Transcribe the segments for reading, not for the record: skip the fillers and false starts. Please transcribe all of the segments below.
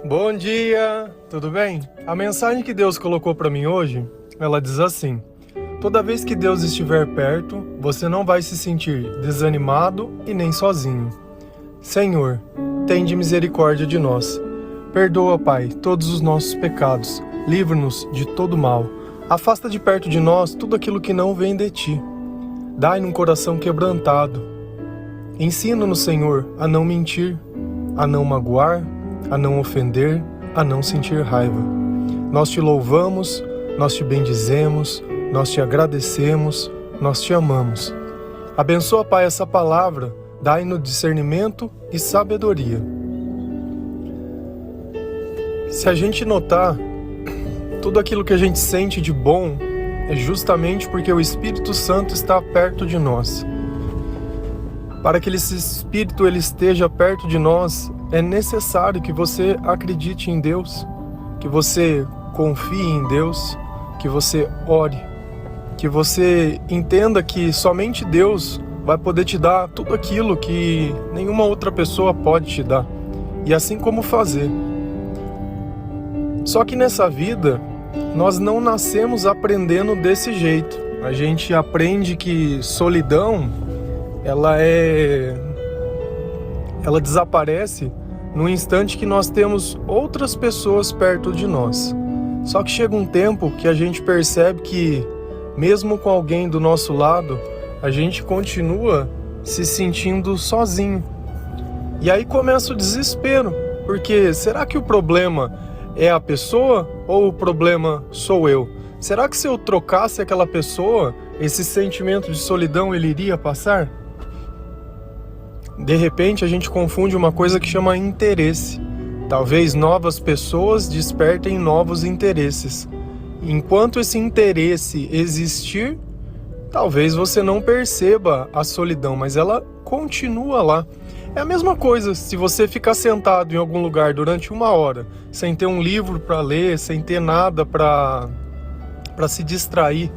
Bom dia, tudo bem? A mensagem que Deus colocou para mim hoje, ela diz assim: toda vez que Deus estiver perto, você não vai se sentir desanimado e nem sozinho. Senhor, tende misericórdia de nós. Perdoa, Pai, todos os nossos pecados. Livra-nos de todo mal. Afasta de perto de nós tudo aquilo que não vem de Ti. Dai-nos um coração quebrantado. Ensina-nos, Senhor, a não mentir, a não magoar, a não ofender, a não sentir raiva. Nós te louvamos, nós te bendizemos, nós te agradecemos, nós te amamos. Abençoa, Pai, essa palavra, dai-nos discernimento e sabedoria. Se a gente notar, tudo aquilo que a gente sente de bom é justamente porque o Espírito Santo está perto de nós. Para que esse Espírito ele esteja perto de nós, é necessário que você acredite em Deus, que você confie em Deus, que você ore, que você entenda que somente Deus vai poder te dar tudo aquilo que nenhuma outra pessoa pode te dar, e assim como fazer. Só que nessa vida, nós não nascemos aprendendo desse jeito. A gente aprende que solidão, ela desaparece no instante que nós temos outras pessoas perto de nós. Só que chega um tempo que a gente percebe que, mesmo com alguém do nosso lado, a gente continua se sentindo sozinho. E aí começa o desespero, porque será que o problema é a pessoa ou o problema sou eu? Será que se eu trocasse aquela pessoa, esse sentimento de solidão ele iria passar? De repente a gente confunde uma coisa que chama interesse. Talvez novas pessoas despertem novos interesses. Enquanto esse interesse existir, talvez você não perceba a solidão, mas ela continua lá. É a mesma coisa se você ficar sentado em algum lugar durante 1 hora, sem ter um livro para ler, sem ter nada para se distrair.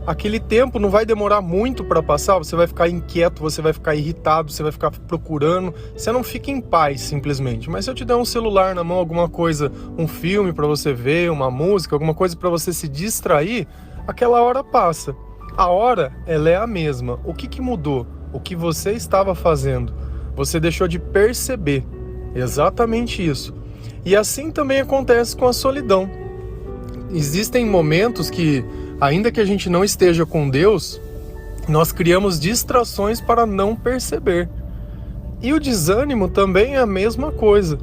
Aquele tempo não vai demorar muito para passar, você vai ficar inquieto, você vai ficar irritado, você vai ficar procurando, você não fica em paz simplesmente. Mas se eu te der um celular na mão, alguma coisa, um filme para você ver, uma música, alguma coisa para você se distrair, aquela hora passa. A hora, ela é a mesma. O que mudou? O que você estava fazendo? Você deixou de perceber. Exatamente isso. E assim também acontece com a solidão. Existem momentos que, ainda que a gente não esteja com Deus, nós criamos distrações para não perceber. E o desânimo também é a mesma coisa.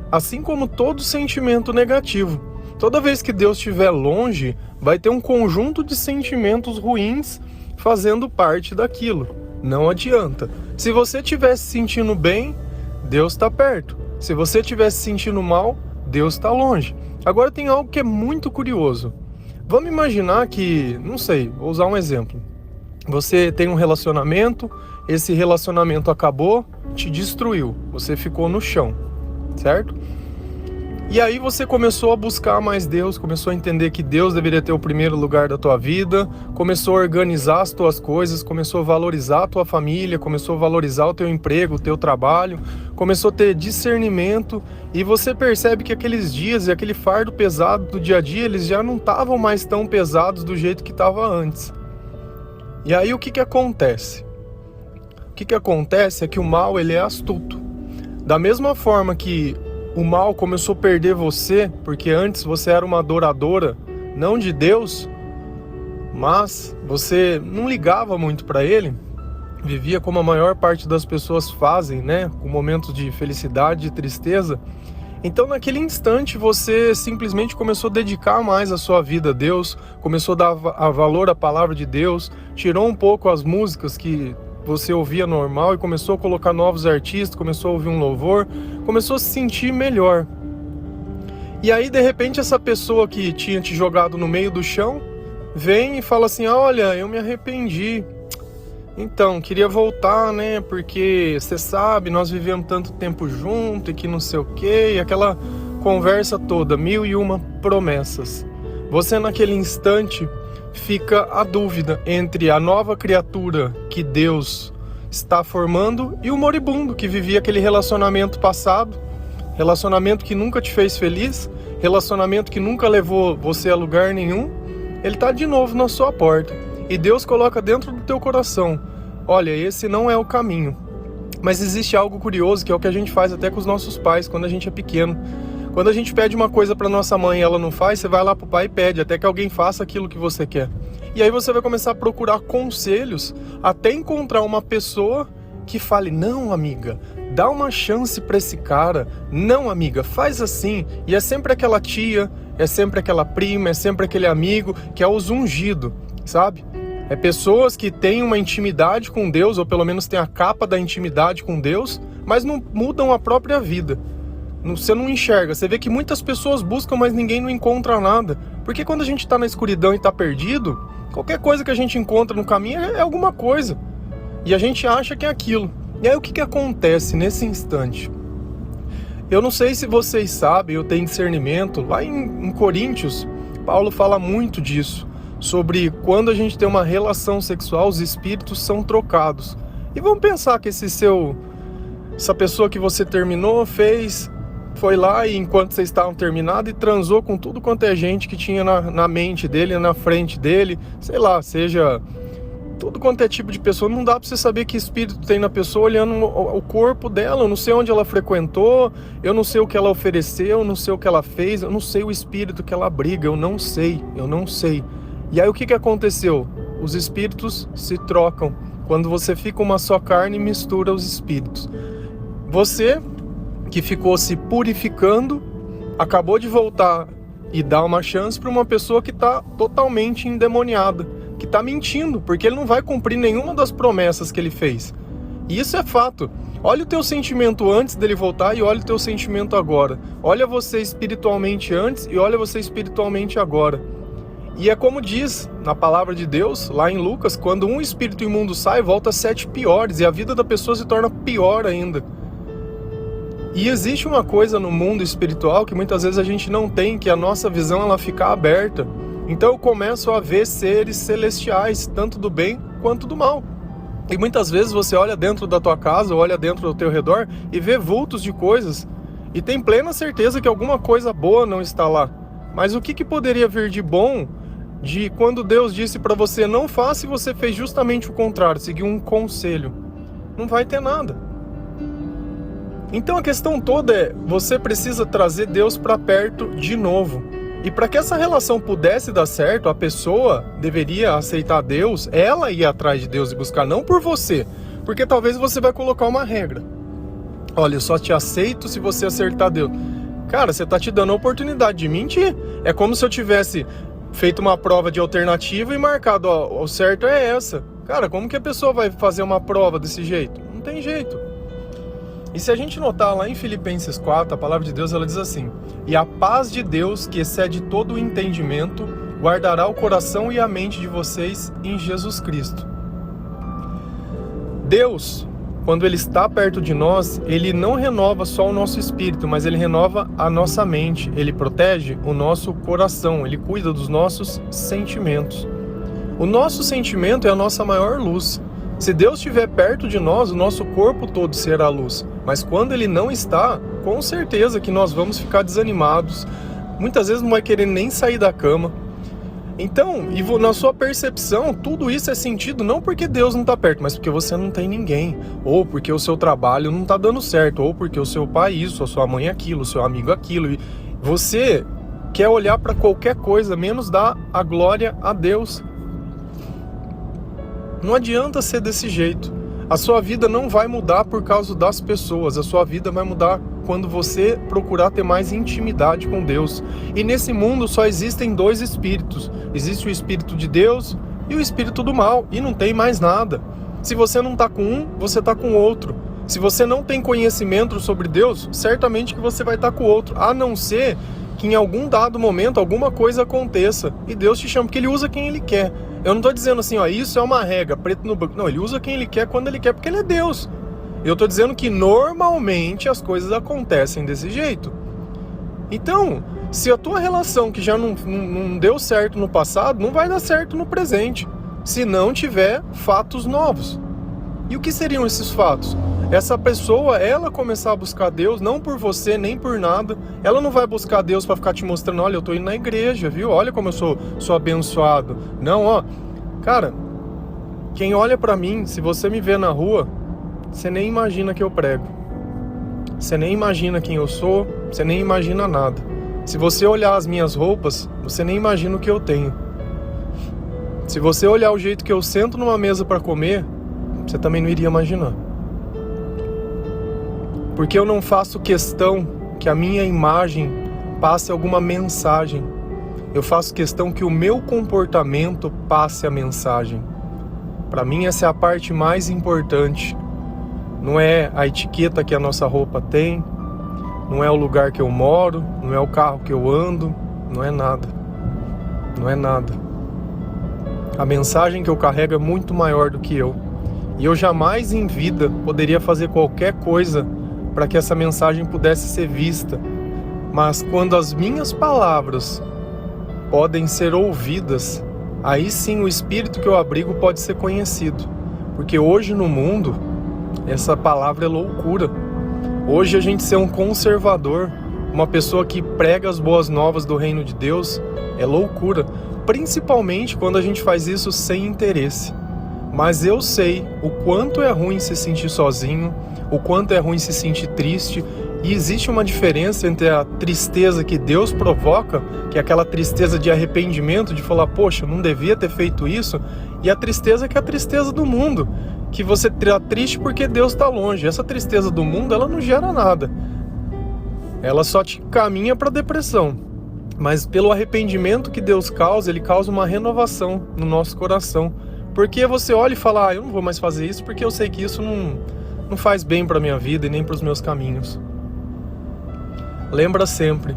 Assim como todo sentimento negativo. Toda vez que Deus estiver longe, vai ter um conjunto de sentimentos ruins fazendo parte daquilo. Não adianta. Se você estiver se sentindo bem, Deus está perto. Se você estiver se sentindo mal, Deus está longe. Agora tem algo que é muito curioso. Vamos imaginar que, não sei, vou usar um exemplo. Você tem um relacionamento, esse relacionamento acabou, te destruiu, você ficou no chão, certo? E aí você começou a buscar mais Deus, começou a entender que Deus deveria ter o primeiro lugar da tua vida, começou a organizar as tuas coisas, começou a valorizar a tua família, começou a valorizar o teu emprego, o teu trabalho, começou a ter discernimento, e você percebe que aqueles dias e aquele fardo pesado do dia a dia, eles já não estavam mais tão pesados do jeito que estava antes. E aí o que acontece? O que acontece é que o mal ele é astuto. Da mesma forma que o mal começou a perder você, porque antes você era uma adoradora, não de Deus, mas você não ligava muito para Ele, vivia como a maior parte das pessoas fazem, né? Com momentos de felicidade e tristeza. Então naquele instante você simplesmente começou a dedicar mais a sua vida a Deus, começou a dar valor à palavra de Deus, tirou um pouco as músicas que você ouvia normal e começou a colocar novos artistas, começou a ouvir um louvor, começou a se sentir melhor. E aí de repente essa pessoa que tinha te jogado no meio do chão, vem e fala assim: olha, eu me arrependi. Então, queria voltar, né, porque você sabe, nós vivemos tanto tempo junto e que não sei o quê, e aquela conversa toda, 1001 promessas. Você naquele instante fica a dúvida entre a nova criatura que Deus está formando e o moribundo que vivia aquele relacionamento passado, relacionamento que nunca te fez feliz, relacionamento que nunca levou você a lugar nenhum, ele está de novo na sua porta. E Deus coloca dentro do teu coração, olha, esse não é o caminho. Mas existe algo curioso, que é o que a gente faz até com os nossos pais, quando a gente é pequeno. Quando a gente pede uma coisa para nossa mãe e ela não faz, você vai lá pro pai e pede, até que alguém faça aquilo que você quer. E aí você vai começar a procurar conselhos, até encontrar uma pessoa que fale, não, amiga, dá uma chance para esse cara, não, amiga, faz assim. E é sempre aquela tia, é sempre aquela prima, é sempre aquele amigo que é os ungido, sabe? É pessoas que têm uma intimidade com Deus, ou pelo menos têm a capa da intimidade com Deus, mas não mudam a própria vida. Você não enxerga, você vê que muitas pessoas buscam, mas ninguém não encontra nada. Porque quando a gente está na escuridão e está perdido, qualquer coisa que a gente encontra no caminho é alguma coisa. E a gente acha que é aquilo. E aí o que acontece nesse instante? Eu não sei se vocês sabem, eu tenho discernimento. Lá em Coríntios, Paulo fala muito disso. Sobre quando a gente tem uma relação sexual, os espíritos são trocados. E vamos pensar que essa pessoa que você terminou, foi lá e enquanto vocês estavam terminados e transou com tudo quanto é gente que tinha na mente dele, na frente dele, sei lá, seja tudo quanto é tipo de pessoa. Não dá pra você saber que espírito tem na pessoa olhando o corpo dela. Eu não sei onde ela frequentou, eu não sei o que ela ofereceu, eu não sei o que ela fez, eu não sei o espírito que ela abriga, eu não sei. E aí o que aconteceu? Os espíritos se trocam. Quando você fica uma só carne, mistura os espíritos. Você que ficou se purificando, acabou de voltar e dar uma chance para uma pessoa que está totalmente endemoniada, que está mentindo, porque ele não vai cumprir nenhuma das promessas que ele fez. E isso é fato. Olha o teu sentimento antes dele voltar e olha o teu sentimento agora. Olha você espiritualmente antes e olha você espiritualmente agora. E é como diz na palavra de Deus, lá em Lucas, quando um espírito imundo sai, volta 7 piores, e a vida da pessoa se torna pior ainda. E existe uma coisa no mundo espiritual que muitas vezes a gente não tem, que a nossa visão ela fica aberta. Então eu começo a ver seres celestiais, tanto do bem quanto do mal. E muitas vezes você olha dentro da tua casa, olha dentro do teu redor e vê vultos de coisas e tem plena certeza que alguma coisa boa não está lá. Mas o que poderia vir de bom de quando Deus disse para você não faça e você fez justamente o contrário, seguiu um conselho? Não vai ter nada. Então a questão toda é, você precisa trazer Deus para perto de novo. E para que essa relação pudesse dar certo, a pessoa deveria aceitar Deus, ela ir atrás de Deus e buscar, não por você. Porque talvez você vai colocar uma regra. Olha, eu só te aceito se você acertar Deus. Cara, você está te dando a oportunidade de mentir. É como se eu tivesse feito uma prova de alternativa e marcado, ó, o certo é essa. Cara, como que a pessoa vai fazer uma prova desse jeito? Não tem jeito. E se a gente notar lá em Filipenses 4, a palavra de Deus ela diz assim: e a paz de Deus, que excede todo o entendimento, guardará o coração e a mente de vocês em Jesus Cristo. Deus, quando Ele está perto de nós, Ele não renova só o nosso espírito, mas Ele renova a nossa mente. Ele protege o nosso coração, Ele cuida dos nossos sentimentos. O nosso sentimento é a nossa maior luz. Se Deus estiver perto de nós, o nosso corpo todo será luz. Mas quando Ele não está, com certeza que nós vamos ficar desanimados. Muitas vezes não vai querer nem sair da cama. Então, na sua percepção, tudo isso é sentido não porque Deus não está perto, mas porque você não tem ninguém. Ou porque o seu trabalho não está dando certo. Ou porque o seu pai isso, a sua mãe aquilo, o seu amigo aquilo. E você quer olhar para qualquer coisa, menos dar a glória a Deus. Não adianta ser desse jeito. A sua vida não vai mudar por causa das pessoas. A sua vida vai mudar quando você procurar ter mais intimidade com Deus. E nesse mundo só existem 2 espíritos. Existe o espírito de Deus e o espírito do mal. E não tem mais nada. Se você não está com um, você está com outro. Se você não tem conhecimento sobre Deus, certamente que você vai estar com o outro. A não ser que em algum dado momento alguma coisa aconteça e Deus te chama, porque Ele usa quem Ele quer. Eu não estou dizendo assim, ó, isso é uma regra, preto no branco. Não, Ele usa quem Ele quer, quando Ele quer, porque Ele é Deus. Eu estou dizendo que normalmente as coisas acontecem desse jeito. Então, se a tua relação que já não deu certo no passado, não vai dar certo no presente, se não tiver fatos novos. E o que seriam esses fatos? essa pessoa, ela começar a buscar Deus, não por você, nem por nada, ela não vai buscar Deus para ficar te mostrando, olha, eu tô indo na igreja, viu? Olha como eu sou abençoado. Não, ó, cara, quem olha para mim, se você me vê na rua, você nem imagina que eu prego. Você nem imagina quem eu sou, você nem imagina nada. Se você olhar as minhas roupas, você nem imagina o que eu tenho. Se você olhar o jeito que eu sento numa mesa para comer, você também não iria imaginar. Porque eu não faço questão que a minha imagem passe alguma mensagem. Eu faço questão que o meu comportamento passe a mensagem. Para mim essa é a parte mais importante. Não é a etiqueta que a nossa roupa tem, não é o lugar que eu moro, não é o carro que eu ando, não é nada. Não é nada. A mensagem que eu carrego é muito maior do que eu. E eu jamais em vida poderia fazer qualquer coisa para que essa mensagem pudesse ser vista. Mas quando as minhas palavras podem ser ouvidas, aí sim o espírito que eu abrigo pode ser conhecido. Porque hoje no mundo, essa palavra é loucura. Hoje a gente ser um conservador, uma pessoa que prega as boas novas do reino de Deus, é loucura. Principalmente quando a gente faz isso sem interesse. Mas eu sei o quanto é ruim se sentir sozinho, o quanto é ruim se sentir triste. E existe uma diferença entre a tristeza que Deus provoca, que é aquela tristeza de arrependimento, de falar, poxa, eu não devia ter feito isso, e a tristeza que é a tristeza do mundo, que você está triste porque Deus está longe. Essa tristeza do mundo, ela não gera nada. Ela só te caminha para a depressão. Mas pelo arrependimento que Deus causa, Ele causa uma renovação no nosso coração. Porque você olha e fala, eu não vou mais fazer isso porque eu sei que isso não faz bem para a minha vida e nem para os meus caminhos. Lembra sempre,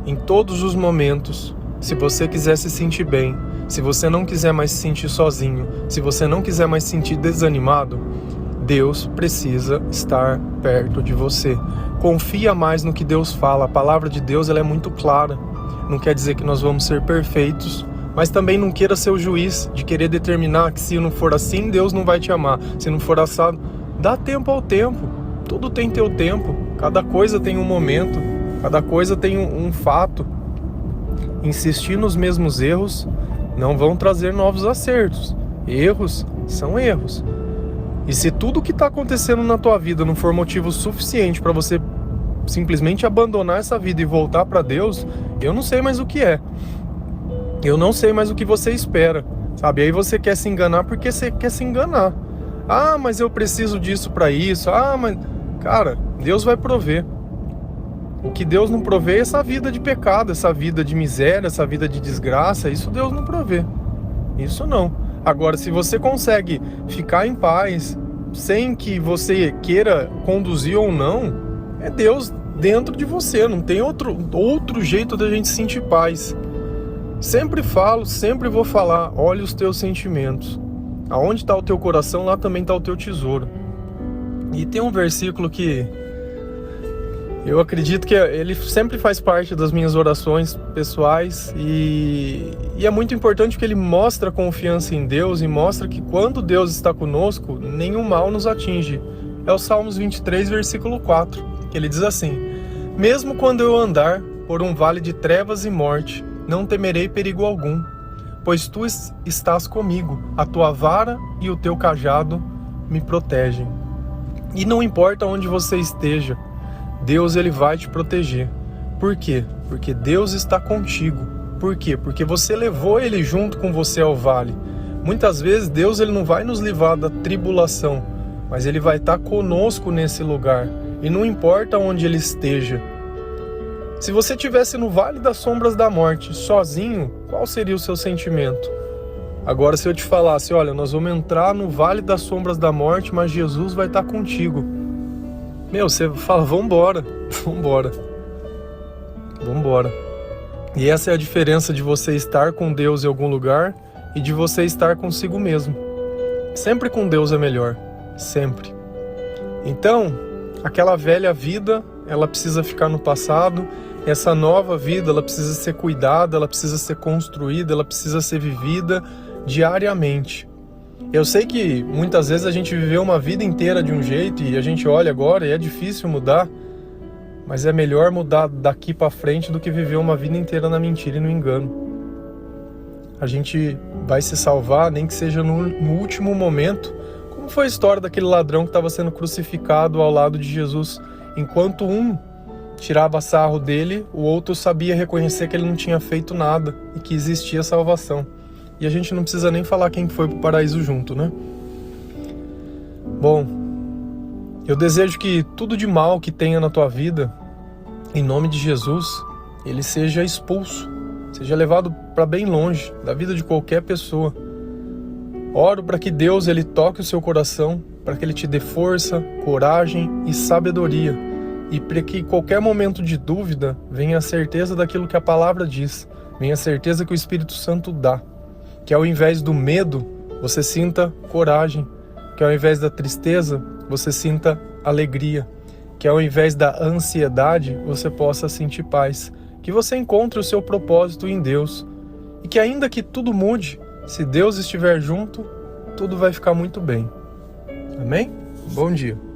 em todos os momentos, se você quiser se sentir bem, se você não quiser mais se sentir sozinho, se você não quiser mais se sentir desanimado, Deus precisa estar perto de você. Confia mais no que Deus fala. A palavra de Deus ela é muito clara. Não quer dizer que nós vamos ser perfeitos, mas também não queira ser o juiz de querer determinar que se não for assim, Deus não vai te amar. Se não for assado, dá tempo ao tempo. Tudo tem teu tempo. Cada coisa tem um momento. Cada coisa tem um fato. Insistir nos mesmos erros não vão trazer novos acertos. Erros são erros. E se tudo que está acontecendo na tua vida não for motivo suficiente para você simplesmente abandonar essa vida e voltar para Deus, eu não sei mais o que é. Eu não sei mais o que você espera, sabe? Aí você quer se enganar porque você quer se enganar. Ah, mas eu preciso disso para isso. Ah, mas... Cara, Deus vai prover. O que Deus não provê é essa vida de pecado, essa vida de miséria, essa vida de desgraça. Isso Deus não provê. Isso não. Agora, se você consegue ficar em paz, sem que você queira conduzir ou não, é Deus dentro de você. Não tem outro jeito da gente sentir paz. Sempre falo, sempre vou falar, olha os teus sentimentos. Aonde está o teu coração, lá também está o teu tesouro. E tem um versículo que eu acredito que ele sempre faz parte das minhas orações pessoais e é muito importante porque ele mostra confiança em Deus e mostra que quando Deus está conosco, nenhum mal nos atinge. É o Salmos 23, versículo 4, que ele diz assim: mesmo quando eu andar por um vale de trevas e morte, não temerei perigo algum, pois tu estás comigo, a tua vara e o teu cajado me protegem. E não importa onde você esteja, Deus ele vai te proteger. Por quê? Porque Deus está contigo. Por quê? Porque você levou ele junto com você ao vale. Muitas vezes Deus ele não vai nos livrar da tribulação, mas ele vai estar conosco nesse lugar. E não importa onde ele esteja. Se você estivesse no vale das sombras da morte, sozinho, qual seria o seu sentimento? Agora se eu te falasse, olha, nós vamos entrar no vale das sombras da morte, mas Jesus vai estar contigo. Você fala, vambora, vambora, vambora. E essa é a diferença de você estar com Deus em algum lugar e de você estar consigo mesmo. Sempre com Deus é melhor, sempre. Então, aquela velha vida, ela precisa ficar no passado. Essa nova vida, ela precisa ser cuidada, ela precisa ser construída, ela precisa ser vivida diariamente. Eu sei que muitas vezes a gente viveu uma vida inteira de um jeito e a gente olha agora e é difícil mudar, mas é melhor mudar daqui para frente do que viver uma vida inteira na mentira e no engano. A gente vai se salvar, nem que seja no último momento, como foi a história daquele ladrão que estava sendo crucificado ao lado de Jesus. Enquanto um tirava sarro dele, o outro sabia reconhecer que ele não tinha feito nada e que existia salvação. E a gente não precisa nem falar quem foi para o paraíso junto, né? Bom, eu desejo que tudo de mal que tenha na tua vida, em nome de Jesus, ele seja expulso, seja levado para bem longe da vida de qualquer pessoa. Oro para que Deus ele toque o seu coração, para que ele te dê força, coragem e sabedoria, e para que em qualquer momento de dúvida venha a certeza daquilo que a palavra diz, venha a certeza que o Espírito Santo dá, que ao invés do medo você sinta coragem, que ao invés da tristeza você sinta alegria, que ao invés da ansiedade você possa sentir paz, que você encontre o seu propósito em Deus e que ainda que tudo mude, se Deus estiver junto, tudo vai ficar muito bem. Amém? Bom dia.